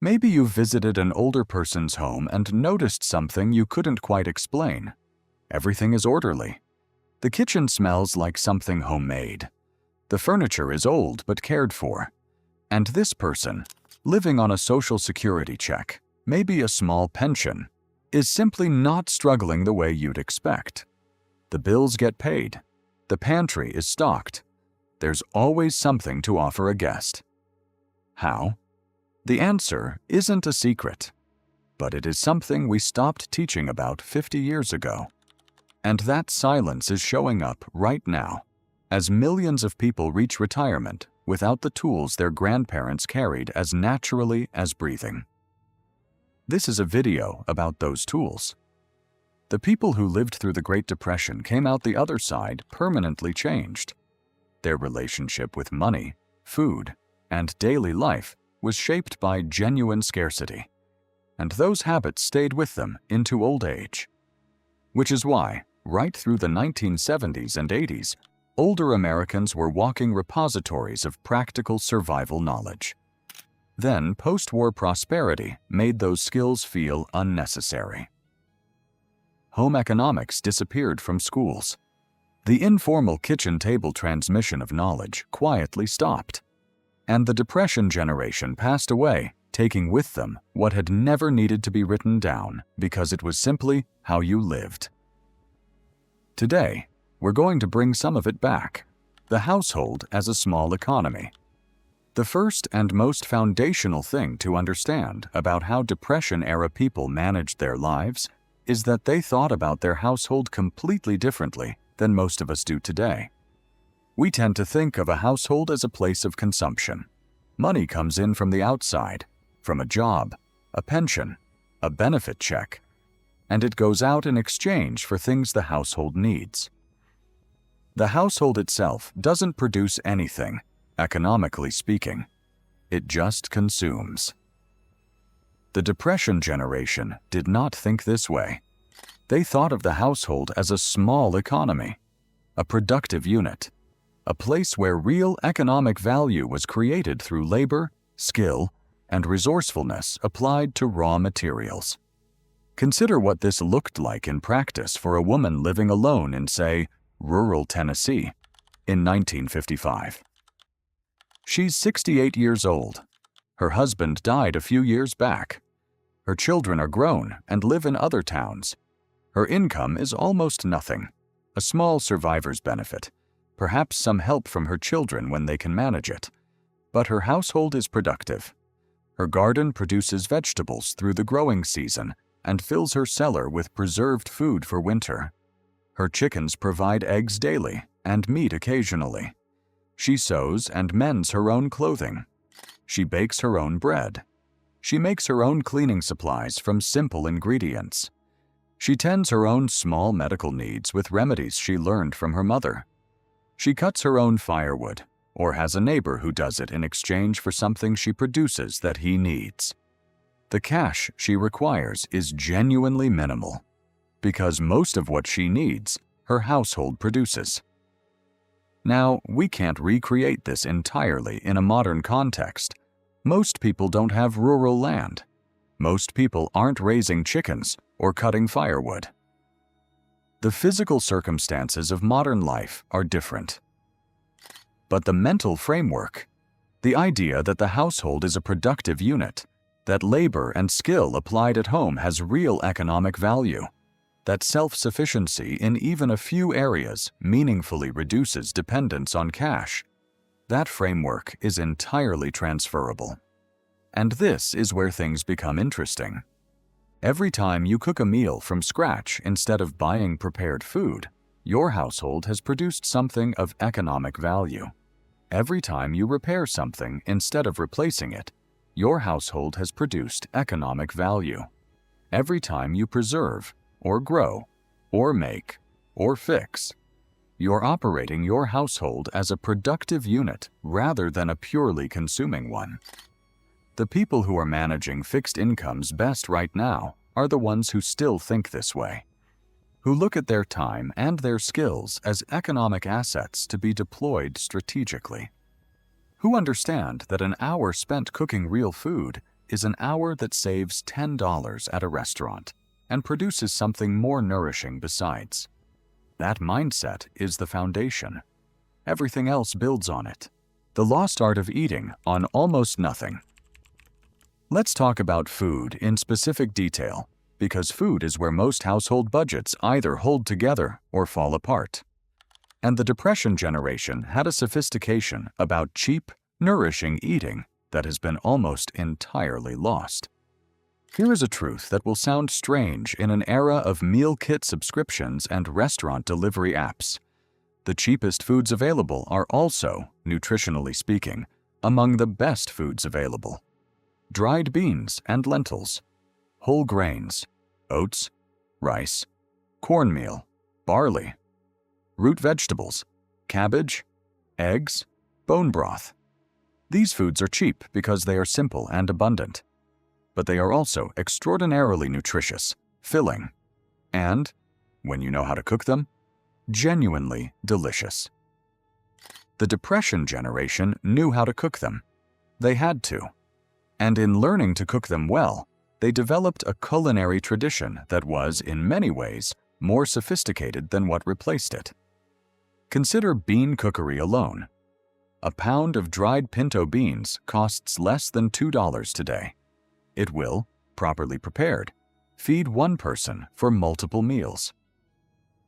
Maybe you visited an older person's home and noticed something you couldn't quite explain. Everything is orderly. The kitchen smells like something homemade. The furniture is old but cared for. And this person, living on a social security check, maybe a small pension, is simply not struggling the way you'd expect. The bills get paid. The pantry is stocked. There's always something to offer a guest. How? The answer isn't a secret, but it is something we stopped teaching about 50 years ago. And that silence is showing up right now, as millions of people reach retirement without the tools their grandparents carried as naturally as breathing. This is a video about those tools. The people who lived through the Great Depression came out the other side permanently changed. Their relationship with money, food, and daily life was shaped by genuine scarcity, and those habits stayed with them into old age. Which is why, right through the 1970s and 80s, older Americans were walking repositories of practical survival knowledge. Then, post-war prosperity made those skills feel unnecessary. Home economics disappeared from schools. The informal kitchen table transmission of knowledge quietly stopped. And the Depression generation passed away, taking with them what had never needed to be written down because it was simply how you lived. Today, we're going to bring some of it back. The household as a small economy. The first and most foundational thing to understand about how Depression-era people managed their lives is that they thought about their household completely differently than most of us do today. We tend to think of a household as a place of consumption. Money comes in from the outside, from a job, a pension, a benefit check, and it goes out in exchange for things the household needs. The household itself doesn't produce anything, economically speaking. It just consumes. The Depression generation did not think this way. They thought of the household as a small economy, a productive unit, a place where real economic value was created through labor, skill, and resourcefulness applied to raw materials. Consider what this looked like in practice for a woman living alone in, say, rural Tennessee in 1955. She's 68 years old. Her husband died a few years back. Her children are grown and live in other towns. Her income is almost nothing, a small survivor's benefit, perhaps some help from her children when they can manage it. But her household is productive. Her garden produces vegetables through the growing season and fills her cellar with preserved food for winter. Her chickens provide eggs daily and meat occasionally. She sews and mends her own clothing. She bakes her own bread. She makes her own cleaning supplies from simple ingredients. She tends her own small medical needs with remedies she learned from her mother. She cuts her own firewood, or has a neighbor who does it in exchange for something she produces that he needs. The cash she requires is genuinely minimal, because most of what she needs, her household produces. Now, we can't recreate this entirely in a modern context. Most people don't have rural land. Most people aren't raising chickens or cutting firewood. The physical circumstances of modern life are different. But the mental framework, the idea that the household is a productive unit, that labor and skill applied at home has real economic value, that self-sufficiency in even a few areas meaningfully reduces dependence on cash, that framework is entirely transferable. And this is where things become interesting. Every time you cook a meal from scratch instead of buying prepared food, your household has produced something of economic value. Every time you repair something instead of replacing it, your household has produced economic value. Every time you preserve, or grow, or make, or fix, you're operating your household as a productive unit rather than a purely consuming one. The people who are managing fixed incomes best right now are the ones who still think this way, who look at their time and their skills as economic assets to be deployed strategically, who understand that an hour spent cooking real food is an hour that saves $10 at a restaurant and produces something more nourishing besides. That mindset is the foundation. Everything else builds on it. The lost art of eating on almost nothing. Let's talk about food in specific detail, because food is where most household budgets either hold together or fall apart. And the Depression generation had a sophistication about cheap, nourishing eating that has been almost entirely lost. Here is a truth that will sound strange in an era of meal kit subscriptions and restaurant delivery apps. The cheapest foods available are also, nutritionally speaking, among the best foods available. Dried beans and lentils, whole grains, oats, rice, cornmeal, barley, root vegetables, cabbage, eggs, bone broth. These foods are cheap because they are simple and abundant, but they are also extraordinarily nutritious, filling, and, when you know how to cook them, genuinely delicious. The Depression generation knew how to cook them. They had to. And in learning to cook them well, they developed a culinary tradition that was, in many ways, more sophisticated than what replaced it. Consider bean cookery alone. A pound of dried pinto beans costs less than $2 today. It will, properly prepared, feed one person for multiple meals.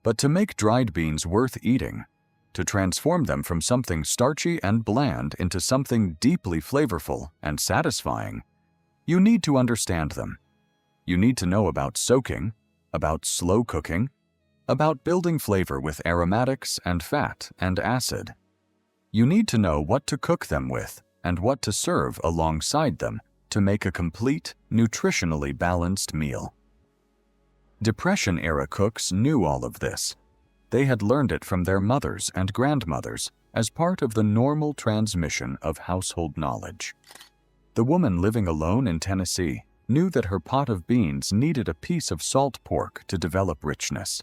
But to make dried beans worth eating, to transform them from something starchy and bland into something deeply flavorful and satisfying, you need to understand them. You need to know about soaking, about slow cooking, about building flavor with aromatics and fat and acid. You need to know what to cook them with and what to serve alongside them to make a complete, nutritionally balanced meal. Depression-era cooks knew all of this. They had learned it from their mothers and grandmothers as part of the normal transmission of household knowledge. The woman living alone in Tennessee knew that her pot of beans needed a piece of salt pork to develop richness.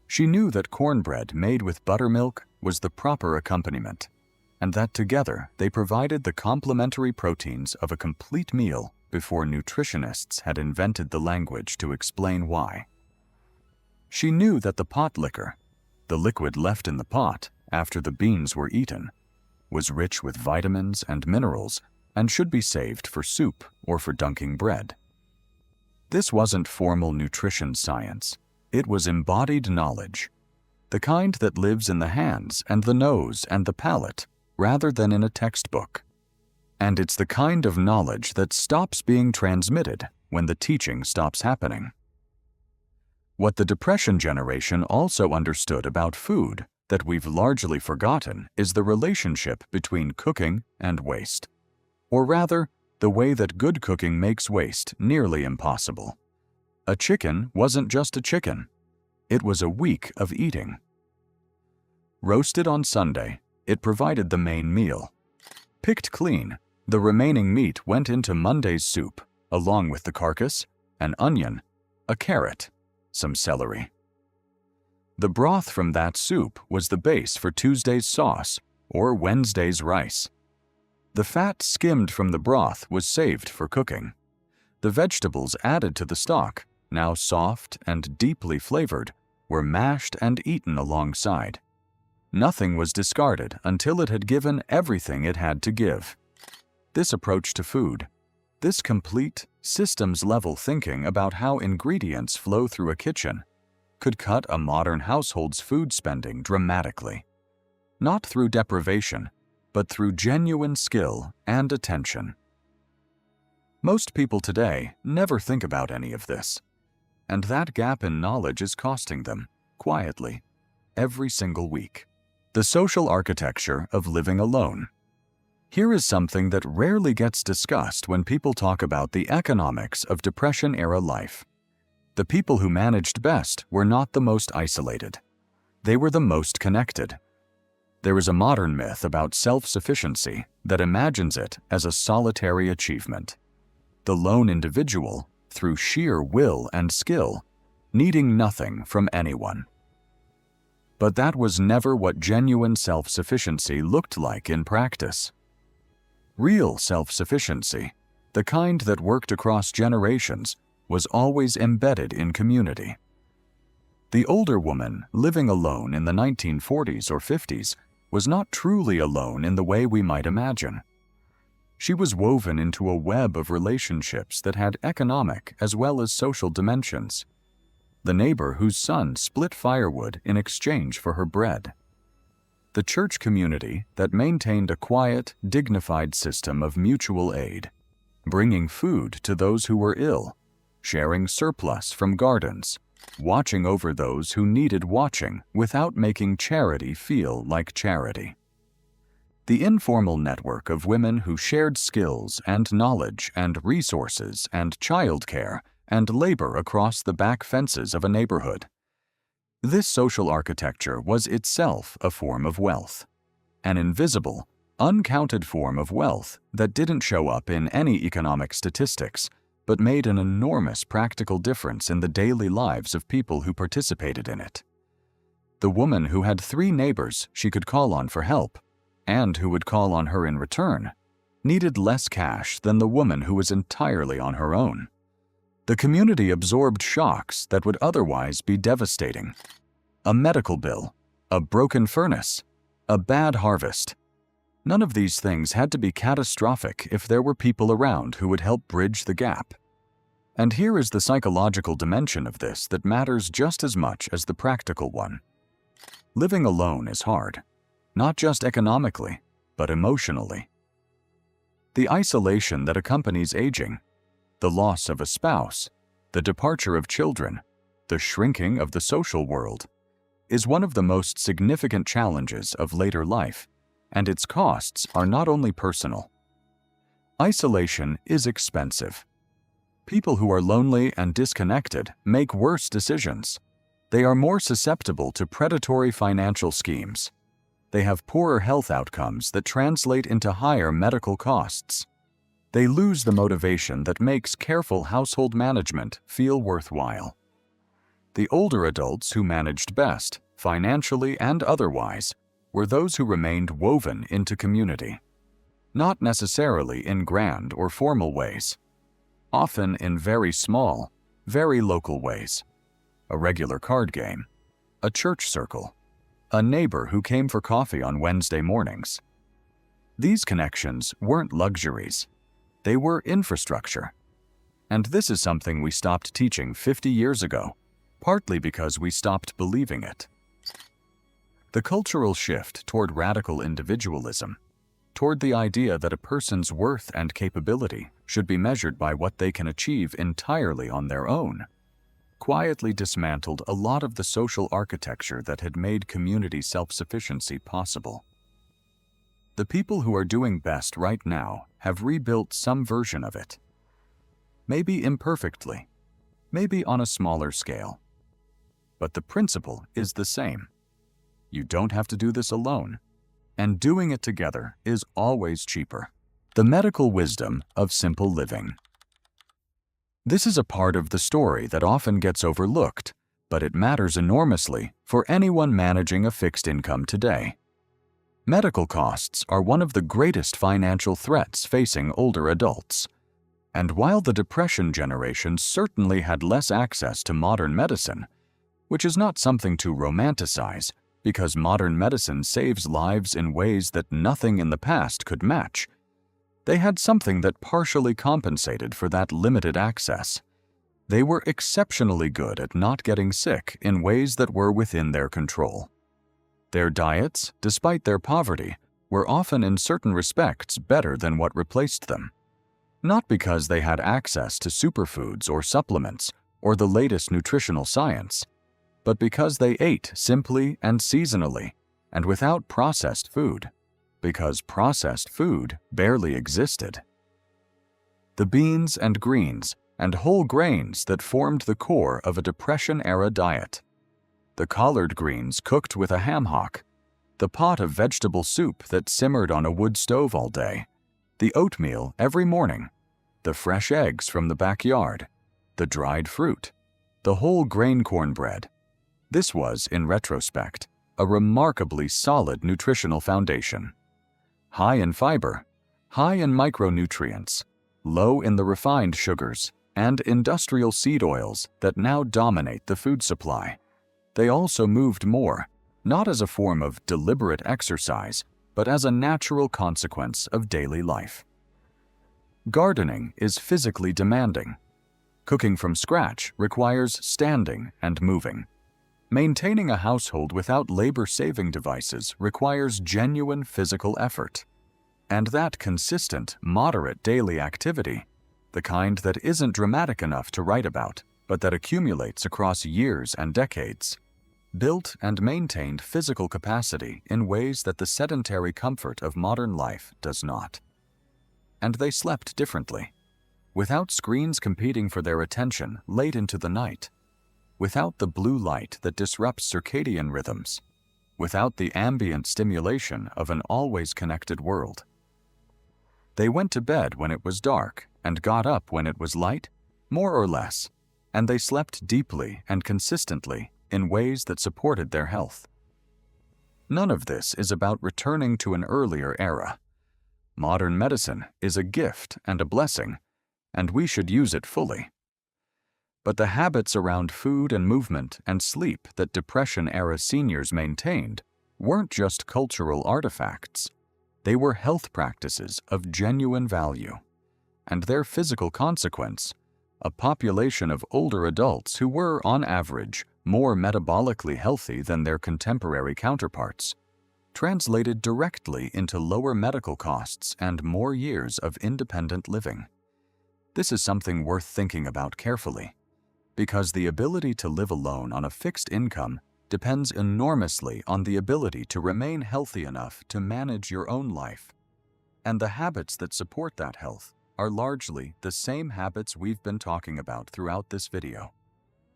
She knew that cornbread made with buttermilk was the proper accompaniment, and that together they provided the complementary proteins of a complete meal before nutritionists had invented the language to explain why. She knew that the pot liquor, the liquid left in the pot after the beans were eaten, was rich with vitamins and minerals and should be saved for soup or for dunking bread. This wasn't formal nutrition science. It was embodied knowledge, the kind that lives in the hands and the nose and the palate rather than in a textbook. And it's the kind of knowledge that stops being transmitted when the teaching stops happening. What the Depression generation also understood about food that we've largely forgotten is the relationship between cooking and waste. Or rather, the way that good cooking makes waste nearly impossible. A chicken wasn't just a chicken. It was a week of eating. Roasted on Sunday, it provided the main meal. Picked clean, the remaining meat went into Monday's soup, along with the carcass, an onion, a carrot, some celery. The broth from that soup was the base for Tuesday's sauce or Wednesday's rice. The fat skimmed from the broth was saved for cooking. The vegetables added to the stock, now soft and deeply flavored, were mashed and eaten alongside. Nothing was discarded until it had given everything it had to give. This approach to food, this complete, systems-level thinking about how ingredients flow through a kitchen, could cut a modern household's food spending dramatically. Not through deprivation, but through genuine skill and attention. Most people today never think about any of this, and that gap in knowledge is costing them, quietly, every single week. The social architecture of living alone. Here is something that rarely gets discussed when people talk about the economics of Depression-era life. The people who managed best were not the most isolated. They were the most connected. There is a modern myth about self-sufficiency that imagines it as a solitary achievement. The lone individual, through sheer will and skill, needing nothing from anyone. But that was never what genuine self-sufficiency looked like in practice. Real self-sufficiency, the kind that worked across generations, was always embedded in community. The older woman living alone in the 1940s or 50s was not truly alone in the way we might imagine. She was woven into a web of relationships that had economic as well as social dimensions. The neighbor whose son split firewood in exchange for her bread. The church community that maintained a quiet, dignified system of mutual aid, bringing food to those who were ill, sharing surplus from gardens, watching over those who needed watching without making charity feel like charity. The informal network of women who shared skills and knowledge and resources and childcare and labor across the back fences of a neighborhood. This social architecture was itself a form of wealth, an invisible, uncounted form of wealth that didn't show up in any economic statistics, but made an enormous practical difference in the daily lives of people who participated in it. The woman who had 3 neighbors she could call on for help, and who would call on her in return, needed less cash than the woman who was entirely on her own. The community absorbed shocks that would otherwise be devastating. A medical bill, a broken furnace, a bad harvest. None of these things had to be catastrophic if there were people around who would help bridge the gap. And here is the psychological dimension of this that matters just as much as the practical one. Living alone is hard, not just economically, but emotionally. The isolation that accompanies aging, the loss of a spouse, the departure of children, the shrinking of the social world, is one of the most significant challenges of later life, and its costs are not only personal. Isolation is expensive. People who are lonely and disconnected make worse decisions. They are more susceptible to predatory financial schemes. They have poorer health outcomes that translate into higher medical costs. They lose the motivation that makes careful household management feel worthwhile. The older adults who managed best, financially and otherwise, were those who remained woven into community. Not necessarily in grand or formal ways. Often in very small, very local ways. A regular card game, a church circle, a neighbor who came for coffee on Wednesday mornings. These connections weren't luxuries. They were infrastructure. And this is something we stopped teaching 50 years ago, partly because we stopped believing it. The cultural shift toward radical individualism, toward the idea that a person's worth and capability should be measured by what they can achieve entirely on their own, quietly dismantled a lot of the social architecture that had made community self-sufficiency possible. The people who are doing best right now have rebuilt some version of it. Maybe imperfectly, maybe on a smaller scale. But the principle is the same. You don't have to do this alone, and doing it together is always cheaper. The medical wisdom of simple living. This is a part of the story that often gets overlooked, but it matters enormously for anyone managing a fixed income today. Medical costs are one of the greatest financial threats facing older adults. And while the Depression generation certainly had less access to modern medicine, which is not something to romanticize because modern medicine saves lives in ways that nothing in the past could match, they had something that partially compensated for that limited access. They were exceptionally good at not getting sick in ways that were within their control. Their diets, despite their poverty, were often in certain respects better than what replaced them. Not because they had access to superfoods or supplements or the latest nutritional science, but because they ate simply and seasonally and without processed food, because processed food barely existed. The beans and greens and whole grains that formed the core of a Depression-era diet. The collard greens cooked with a ham hock, the pot of vegetable soup that simmered on a wood stove all day, the oatmeal every morning, the fresh eggs from the backyard, the dried fruit, the whole grain cornbread. This was, in retrospect, a remarkably solid nutritional foundation. High in fiber, high in micronutrients, low in the refined sugars and industrial seed oils that now dominate the food supply. They also moved more, not as a form of deliberate exercise, but as a natural consequence of daily life. Gardening is physically demanding. Cooking from scratch requires standing and moving. Maintaining a household without labor-saving devices requires genuine physical effort. And that consistent, moderate daily activity, the kind that isn't dramatic enough to write about, but that accumulates across years and decades, built and maintained physical capacity in ways that the sedentary comfort of modern life does not. And they slept differently, without screens competing for their attention late into the night, without the blue light that disrupts circadian rhythms, without the ambient stimulation of an always connected world. They went to bed when it was dark and got up when it was light, more or less, and they slept deeply and consistently in ways that supported their health. None of this is about returning to an earlier era. Modern medicine is a gift and a blessing, and we should use it fully. But the habits around food and movement and sleep that Depression-era seniors maintained weren't just cultural artifacts. They were health practices of genuine value. And their physical consequence, a population of older adults who were, on average, more metabolically healthy than their contemporary counterparts, translated directly into lower medical costs and more years of independent living. This is something worth thinking about carefully, because the ability to live alone on a fixed income depends enormously on the ability to remain healthy enough to manage your own life. And the habits that support that health are largely the same habits we've been talking about throughout this video.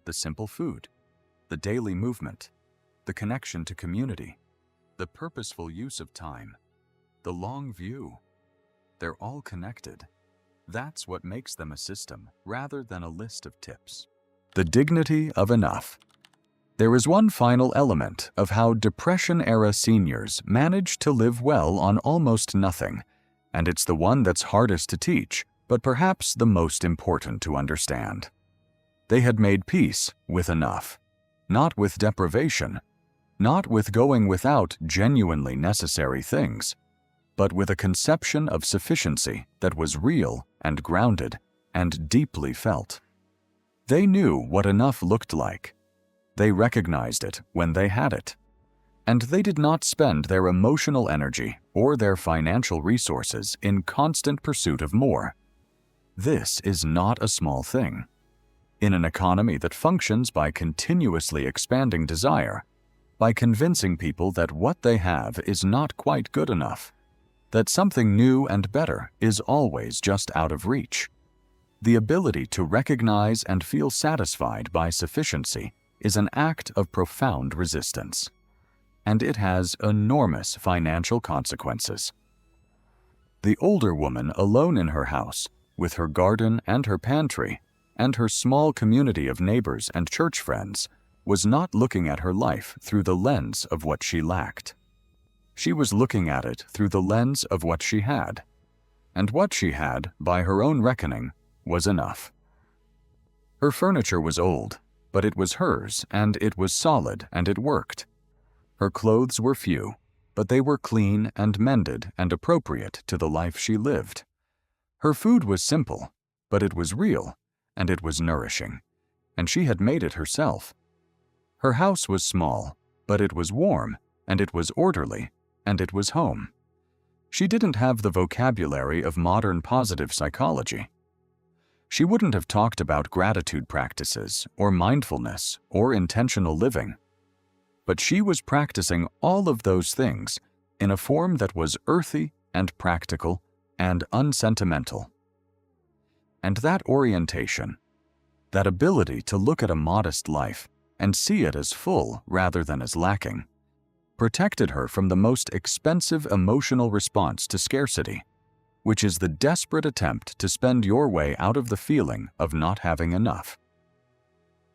The simple food, the daily movement, the connection to community, the purposeful use of time, the long view. They're all connected. That's what makes them a system rather than a list of tips. The dignity of enough. There is one final element of how Depression-era seniors managed to live well on almost nothing, and it's the one that's hardest to teach, but perhaps the most important to understand. They had made peace with enough, not with deprivation, not with going without genuinely necessary things, but with a conception of sufficiency that was real and grounded and deeply felt. They knew what enough looked like. They recognized it when they had it. And they did not spend their emotional energy or their financial resources in constant pursuit of more. This is not a small thing. In an economy that functions by continuously expanding desire, by convincing people that what they have is not quite good enough, that something new and better is always just out of reach. The ability to recognize and feel satisfied by sufficiency is an act of profound resistance, and it has enormous financial consequences. The older woman alone in her house, with her garden and her pantry, and her small community of neighbors and church friends, was not looking at her life through the lens of what she lacked. She was looking at it through the lens of what she had, and what she had, by her own reckoning, was enough. Her furniture was old, but it was hers, and it was solid, and it worked. Her clothes were few, but they were clean and mended and appropriate to the life she lived. Her food was simple, but it was real, and it was nourishing, and she had made it herself. Her house was small, but it was warm, and it was orderly, and it was home. She didn't have the vocabulary of modern positive psychology. She wouldn't have talked about gratitude practices, or mindfulness, or intentional living. But she was practicing all of those things in a form that was earthy and practical and unsentimental. And that orientation, that ability to look at a modest life and see it as full rather than as lacking, protected her from the most expensive emotional response to scarcity, which is the desperate attempt to spend your way out of the feeling of not having enough.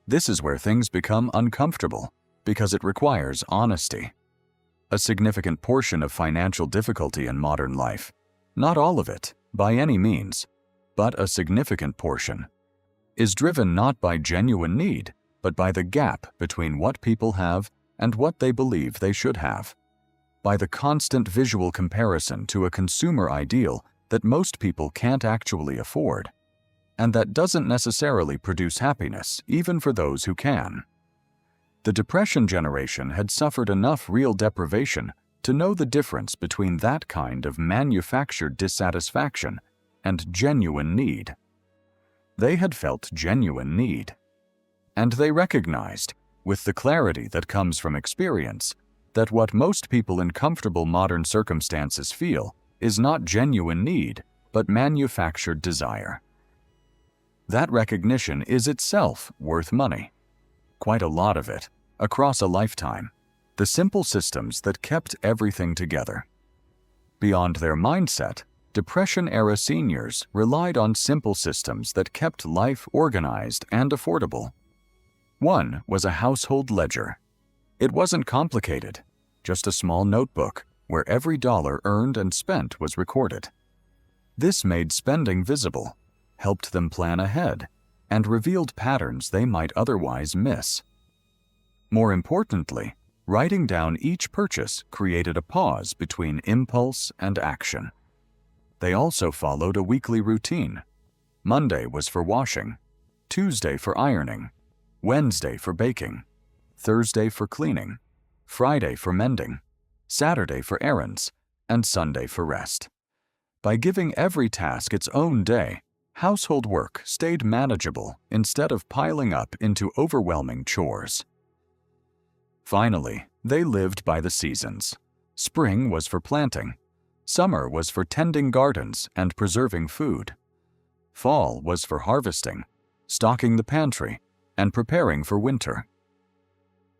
This is where things become uncomfortable, because it requires honesty. A significant portion of financial difficulty in modern life, not all of it, by any means, but a significant portion, is driven not by genuine need, but by the gap between what people have and what they believe they should have, by the constant visual comparison to a consumer ideal that most people can't actually afford, and that doesn't necessarily produce happiness even for those who can. The Depression generation had suffered enough real deprivation to know the difference between that kind of manufactured dissatisfaction and genuine need. They had felt genuine need. And they recognized, with the clarity that comes from experience, that what most people in comfortable modern circumstances feel is not genuine need, but manufactured desire. That recognition is itself worth money. Quite a lot of it, across a lifetime. The simple systems that kept everything together. Beyond their mindset, Depression-era seniors relied on simple systems that kept life organized and affordable. One was a household ledger. It wasn't complicated, just a small notebook where every dollar earned and spent was recorded. This made spending visible, helped them plan ahead, and revealed patterns they might otherwise miss. More importantly, writing down each purchase created a pause between impulse and action. They also followed a weekly routine. Monday was for washing, Tuesday for ironing, Wednesday for baking, Thursday for cleaning, Friday for mending, Saturday for errands, and Sunday for rest. By giving every task its own day, household work stayed manageable instead of piling up into overwhelming chores. Finally, they lived by the seasons. Spring was for planting. Summer was for tending gardens and preserving food. Fall was for harvesting, stocking the pantry, and preparing for winter.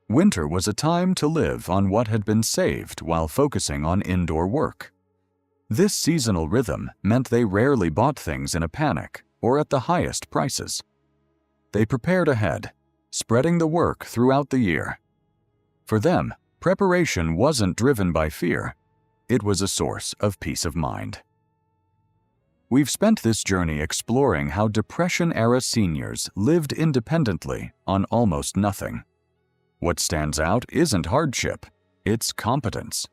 Winter was a time to live on what had been saved while focusing on indoor work. This seasonal rhythm meant they rarely bought things in a panic or at the highest prices. They prepared ahead, spreading the work throughout the year. For them, preparation wasn't driven by fear. It was a source of peace of mind. We've spent this journey exploring how Depression-era seniors lived independently on almost nothing. What stands out isn't hardship, it's competence.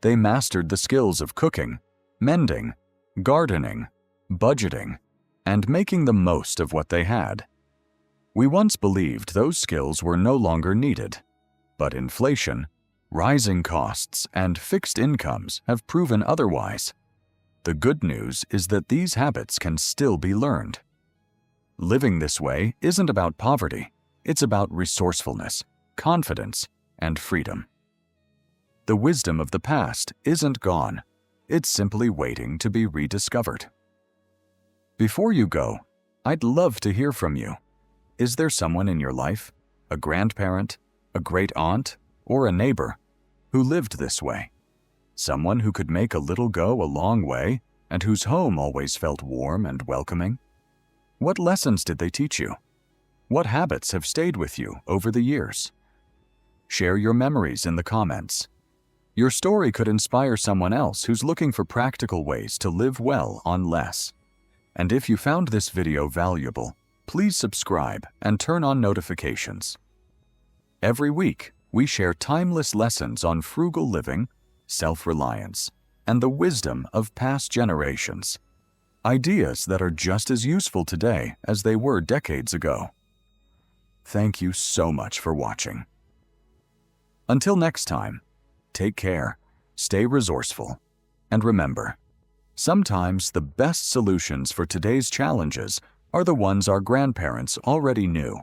They mastered the skills of cooking, mending, gardening, budgeting, and making the most of what they had. We once believed those skills were no longer needed, but inflation, rising costs, and fixed incomes have proven otherwise. The good news is that these habits can still be learned. Living this way isn't about poverty, it's about resourcefulness, confidence, and freedom. The wisdom of the past isn't gone, it's simply waiting to be rediscovered. Before you go, I'd love to hear from you. Is there someone in your life, a grandparent, a great aunt, or a neighbor, who lived this way? Someone who could make a little go a long way and whose home always felt warm and welcoming? What lessons did they teach you? What habits have stayed with you over the years? Share your memories in the comments. Your story could inspire someone else who's looking for practical ways to live well on less. And if you found this video valuable, please subscribe and turn on notifications. Every week, we share timeless lessons on frugal living, self-reliance, and the wisdom of past generations. Ideas that are just as useful today as they were decades ago. Thank you so much for watching. Until next time, take care, stay resourceful, and remember, sometimes the best solutions for today's challenges are the ones our grandparents already knew.